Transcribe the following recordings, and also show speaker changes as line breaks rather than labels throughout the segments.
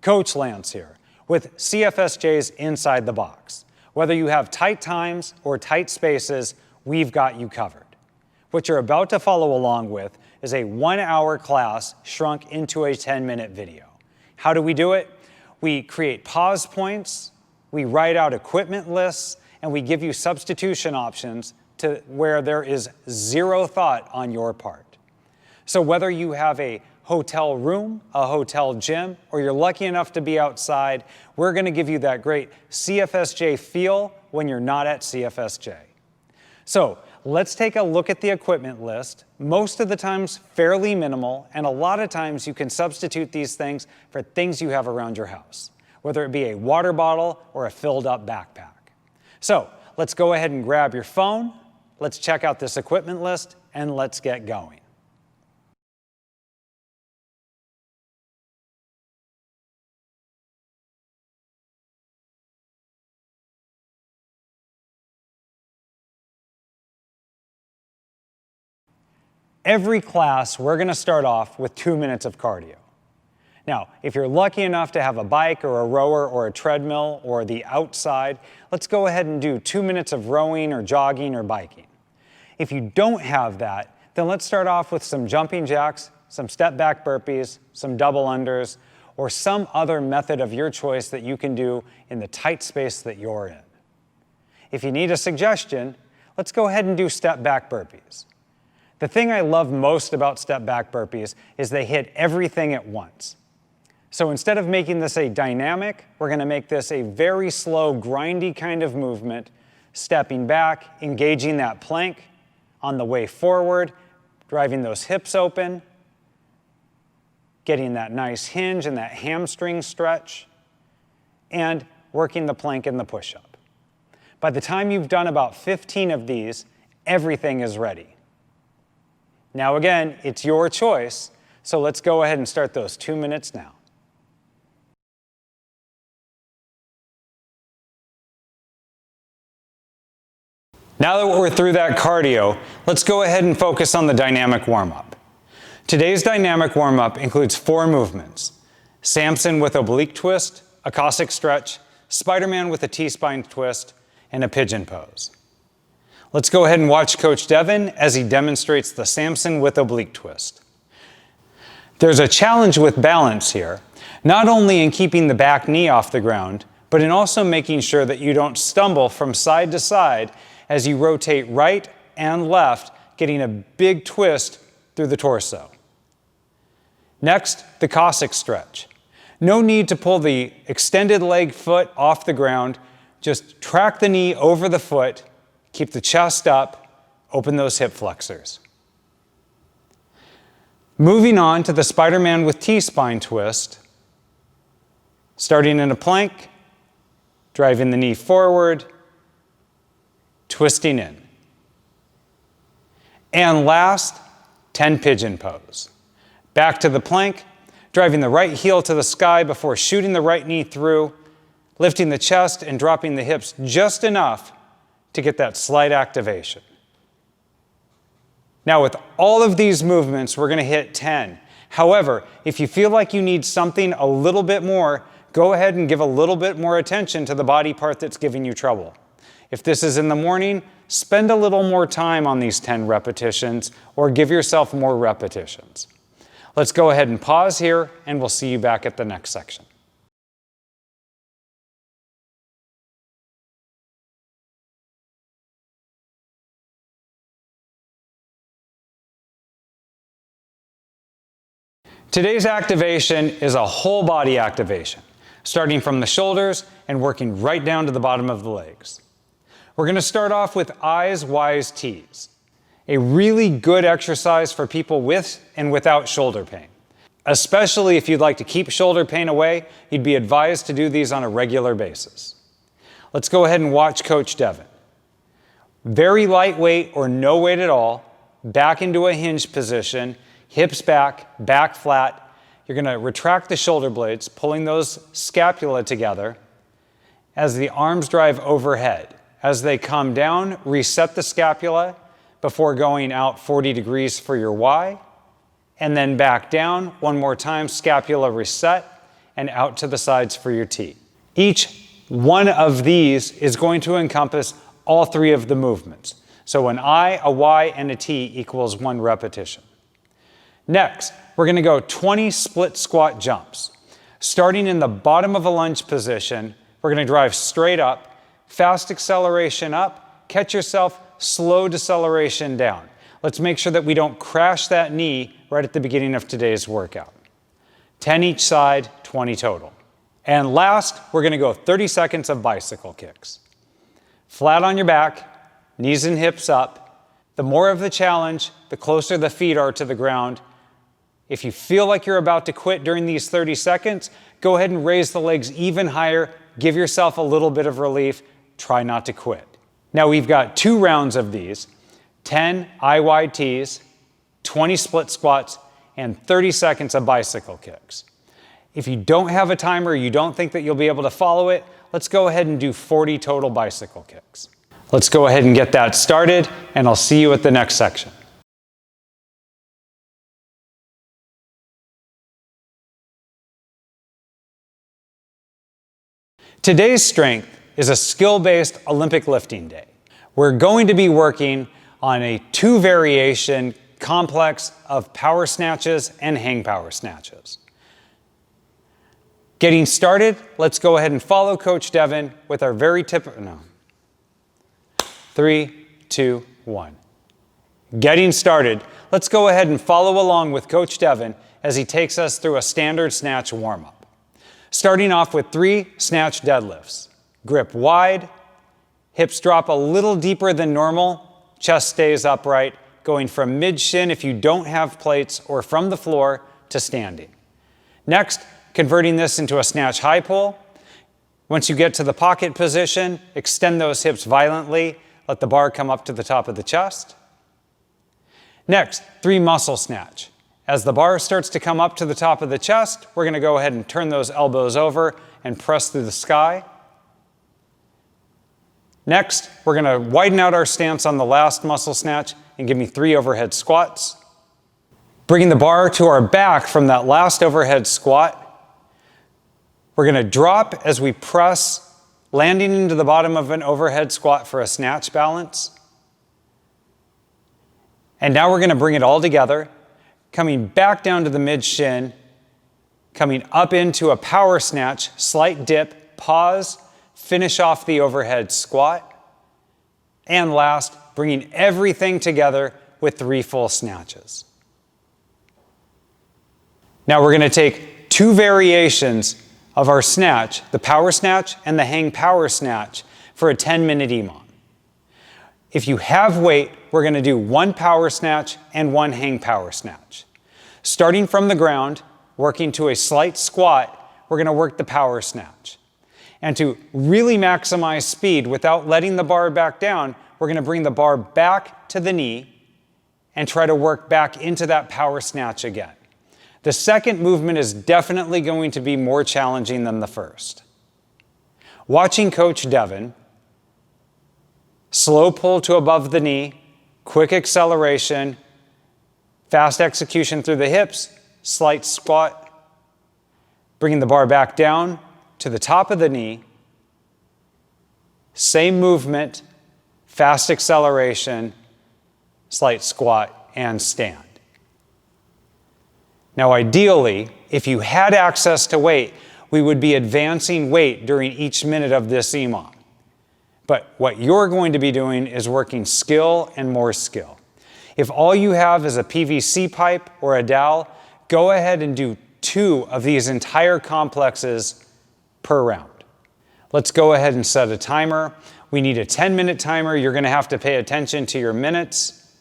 Coach Lance here with CFSJ's Inside the Box. Whether you have tight times or tight spaces, we've got you covered. What you're about to follow along with is a 1-hour class shrunk into a 10-minute video. How do we do it? We create pause points, we write out equipment lists, and we give you substitution options to where there is zero thought on your part. So whether you have a hotel room, a hotel gym, or you're lucky enough to be outside, we're going to give you that great CFSJ feel when you're not at CFSJ. So let's take a look at the equipment list. Most of the times fairly minimal, and a lot of times you can substitute these things for things you have around your house, whether it be a water bottle or a filled up backpack. So let's go ahead and grab your phone, let's check out this equipment list, and let's get going. Every class, we're going to start off with 2 minutes of cardio. Now, if you're lucky enough to have a bike or a rower or a treadmill or the outside, let's go ahead and do 2 minutes of rowing or jogging or biking. If you don't have that, then let's start off with some jumping jacks, some step back burpees, some double unders, or some other method of your choice that you can do in the tight space that you're in. If you need a suggestion, let's go ahead and do step back burpees. The thing I love most about step back burpees is they hit everything at once. So instead of making this a dynamic, we're going to make this a very slow, grindy kind of movement, stepping back, engaging that plank on the way forward, driving those hips open, getting that nice hinge and that hamstring stretch, and working the plank and the push-up. By the time you've done about 15 of these, everything is ready. Now again, it's your choice, so let's go ahead and start those 2 minutes now. Now that we're through that cardio, let's go ahead and focus on the dynamic warm-up. Today's dynamic warm-up includes 4 movements: Samson with oblique twist, a Cossack stretch, Spider-Man with a T-spine twist, and a pigeon pose. Let's go ahead and watch Coach Devin as he demonstrates the Samson with oblique twist. There's a challenge with balance here, not only in keeping the back knee off the ground, but in also making sure that you don't stumble from side to side as you rotate right and left, getting a big twist through the torso. Next, the Cossack stretch. No need to pull the extended leg foot off the ground, just track the knee over the foot, keep the chest up, open those hip flexors. Moving on to the Spider-Man with T-spine twist, starting in a plank, driving the knee forward, twisting in. And last, 10 pigeon pose. Back to the plank, driving the right heel to the sky before shooting the right knee through, lifting the chest and dropping the hips just enough to get that slight activation. Now with all of these movements, we're going to hit 10. However, if you feel like you need something a little bit more, go ahead and give a little bit more attention to the body part that's giving you trouble. If this is in the morning, spend a little more time on these 10 repetitions or give yourself more repetitions. Let's go ahead and pause here and we'll see you back at the next section. Today's activation is a whole body activation, starting from the shoulders and working right down to the bottom of the legs. We're going to start off with eyes, wise, T's, a really good exercise for people with and without shoulder pain. Especially if you'd like to keep shoulder pain away, you'd be advised to do these on a regular basis. Let's go ahead and watch Coach Devin. Very lightweight or no weight at all, back into a hinge position, hips back, back flat. You're going to retract the shoulder blades, pulling those scapula together as the arms drive overhead. As they come down, reset the scapula before going out 40 degrees for your Y, and then back down one more time, scapula reset, and out to the sides for your T. Each one of these is going to encompass all three of the movements. So an I, a Y, and a T equals 1 repetition. Next, we're going to go 20 split squat jumps. Starting in the bottom of a lunge position, we're going to drive straight up, fast acceleration up, catch yourself, slow deceleration down. Let's make sure that we don't crash that knee right at the beginning of today's workout. 10 each side, 20 total. And last, we're going to go 30 seconds of bicycle kicks. Flat on your back, knees and hips up. The more of the challenge, the closer the feet are to the ground. If you feel like you're about to quit during these 30 seconds, go ahead and raise the legs even higher. Give yourself a little bit of relief. Try not to quit. Now we've got 2 rounds of these, 10 IYTs, 20 split squats, and 30 seconds of bicycle kicks. If you don't have a timer, you don't think that you'll be able to follow it, let's go ahead and do 40 total bicycle kicks. Let's go ahead and get that started, and I'll see you at the next section. Today's strength is a skill-based Olympic lifting day. We're going to be working on a 2-variation complex of power snatches and hang power snatches. Getting started, let's go ahead and follow Coach Devin with our very typical, 3, 2, 1. Getting started, let's go ahead and follow along with Coach Devin as he takes us through a standard snatch warm-up. Starting off with 3 snatch deadlifts. Grip wide, hips drop a little deeper than normal, chest stays upright, going from mid-shin if you don't have plates or from the floor to standing. Next, converting this into a snatch high pull. Once you get to the pocket position, extend those hips violently, let the bar come up to the top of the chest. Next, 3 muscle snatch. As the bar starts to come up to the top of the chest, we're going to go ahead and turn those elbows over and press through the sky. Next, we're going to widen out our stance on the last muscle snatch and give me 3 overhead squats. Bringing the bar to our back from that last overhead squat, we're going to drop as we press, landing into the bottom of an overhead squat for a snatch balance. And now we're going to bring it all together, coming back down to the mid-shin, coming up into a power snatch, slight dip, pause, finish off the overhead squat, and last, bringing everything together with 3 full snatches. Now we're going to take 2 variations of our snatch, the power snatch and the hang power snatch, for a 10-minute EMOM. If you have weight, we're going to do 1 power snatch and 1 hang power snatch. Starting from the ground, working to a slight squat, we're going to work the power snatch. And to really maximize speed without letting the bar back down, we're going to bring the bar back to the knee and try to work back into that power snatch again. The second movement is definitely going to be more challenging than the first. Watching Coach Devin, slow pull to above the knee, quick acceleration, fast execution through the hips, slight squat, bringing the bar back down to the top of the knee, same movement, fast acceleration, slight squat, and stand. Now ideally, if you had access to weight, we would be advancing weight during each minute of this EMOM. But what you're going to be doing is working skill and more skill. If all you have is a PVC pipe or a dowel, go ahead and do 2 of these entire complexes per round. Let's go ahead and set a timer. We need a 10-minute timer. You're going to have to pay attention to your minutes.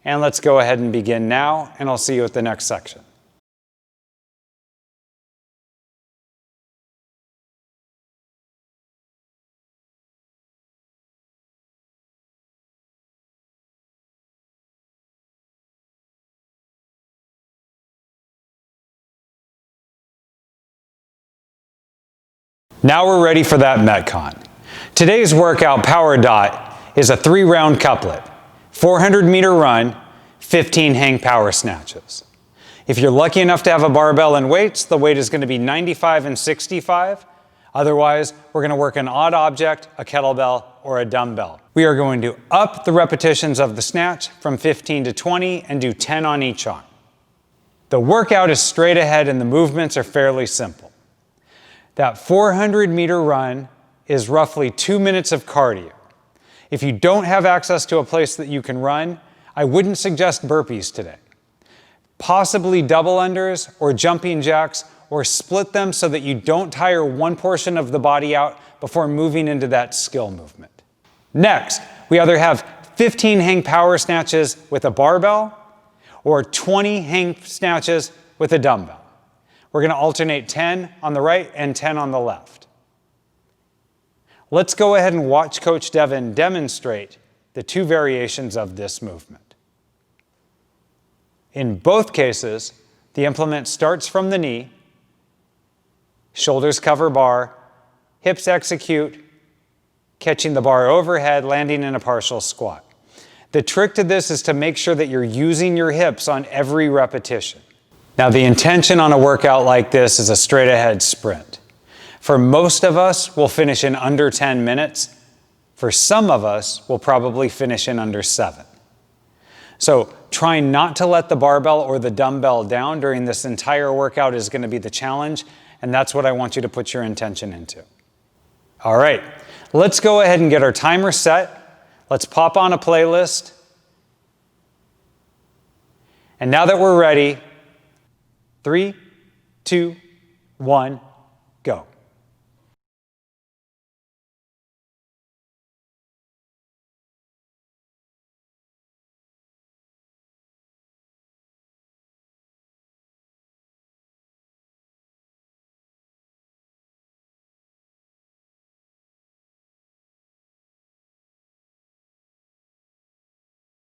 And let's go ahead and begin now, and I'll see you at the next section. Now we're ready for that Metcon. Today's workout power dot is a 3-round couplet, 400-meter run, 15 hang power snatches. If you're lucky enough to have a barbell and weights, the weight is going to be 95 and 65. Otherwise, we're going to work an odd object, a kettlebell, or a dumbbell. We are going to up the repetitions of the snatch from 15 to 20 and do 10 on each arm. The workout is straight ahead and the movements are fairly simple. That 400-meter run is roughly 2 minutes of cardio. If you don't have access to a place that you can run, I wouldn't suggest burpees today. Possibly double unders or jumping jacks, or split them so that you don't tire one portion of the body out before moving into that skill movement. Next, we either have 15 hang power snatches with a barbell or 20 hang snatches with a dumbbell. We're going to alternate 10 on the right and 10 on the left. Let's go ahead and watch Coach Devin demonstrate the two variations of this movement. In both cases, the implement starts from the knee, shoulders cover bar, hips execute, catching the bar overhead, landing in a partial squat. The trick to this is to make sure that you're using your hips on every repetition. Now, the intention on a workout like this is a straight ahead sprint. For most of us, we'll finish in under 10 minutes. For some of us, we'll probably finish in under 7. So try not to let the barbell or the dumbbell down during this entire workout is going to be the challenge, and that's what I want you to put your intention into. All right, let's go ahead and get our timer set. Let's pop on a playlist. And now that we're ready, 3, 2, 1, go.